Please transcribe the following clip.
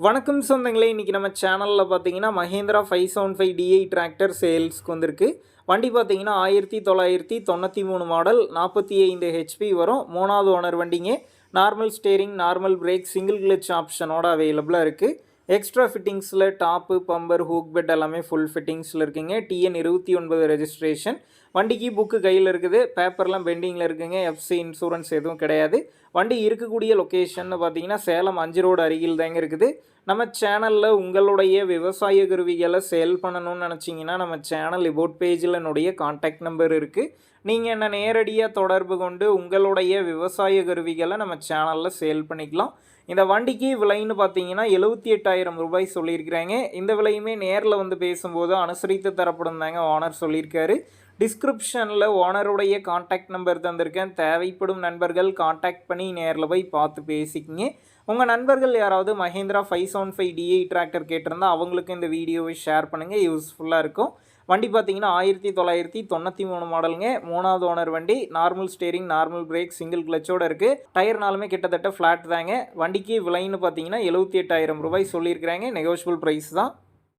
வணக்கம் சொந்தங்களே, இன்றைக்கி நம்ம சேனலில் பார்த்தீங்கன்னா மஹேந்திரா 575 DI டிராக்டர் சேல்ஸ்க்கு வந்திருக்கு. வண்டி பார்த்தீங்கன்னா 1993 மாடல், 45 HP வரும். 3வது ஓனர் வண்டிங்க. Normal steering, normal brake, single clutch ஆப்ஷனோட அவைலபிளாக இருக்குது. எக்ஸ்ட்ரா ஃபிட்டிங்ஸில் டாப்பு, பம்பர், ஹூக் பெட் எல்லாமே ஃபுல் ஃபிட்டிங்ஸில் இருக்குங்க. TN29 registration. வண்டிக்கு புக்கு கையில் இருக்குது. பேப்பர்லாம் பெண்டிங்கில் இருக்குங்க. எஃப்சி இன்சூரன்ஸ் எதுவும் கிடையாது. வண்டி இருக்கக்கூடிய லொக்கேஷன் பார்த்தீங்கன்னா சேலம் 5 ரோடு அருகில் தாங்க இருக்குது. நம்ம சேனலில் உங்களுடைய விவசாய கருவிகளை சேல் பண்ணணும்னு நினச்சிங்கன்னா நம்ம சேனல் இபோட் பேஜில் என்னுடைய கான்டாக்ட் நம்பர் இருக்குது. நீங்கள் என்ன நேரடியாக தொடர்பு கொண்டு உங்களுடைய விவசாய கருவிகளை நம்ம சேனலில் சேல் பண்ணிக்கலாம். இந்த வண்டிக்கு விலைன்னு பார்த்தீங்கன்னா 78,000 ரூபாய் சொல்லியிருக்கிறாங்க. இந்த விலையுமே நேரில் வந்து பேசும்போது அனுசரித்து தரப்படும் தாங்க ஓனர் சொல்லியிருக்காரு. டிஸ்கிரிப்ஷனில் ஓனருடைய கான்டாக்ட் நம்பர் தந்திருக்கேன். தேவைப்படும் நண்பர்கள் கான்டாக்ட் பண்ணி நேரில் போய் பார்த்து பேசிக்கிங்க. உங்கள் நண்பர்கள் யாராவது மஹேந்திரா 575 DI டிராக்டர் கேட்டிருந்தால் அவங்களுக்கு இந்த வீடியோவை ஷேர் பண்ணுங்கள், யூஸ்ஃபுல்லாக இருக்கும். வண்டி பார்த்தீங்கன்னா 1993 மாடலுங்க. 3வது ஓனர் வண்டி. Normal steering, normal brake, single கிளச்சோடு இருக்குது. டயர்னாலுமே கிட்டத்தட்ட ஃப்ளாட் தாங்க. வண்டிக்கு விலைன்னு பார்த்தீங்கன்னா 78,000 ரூபாய் சொல்லியிருக்கிறாங்க. நெகோஷியபிள் ப்ரைஸ் தான்.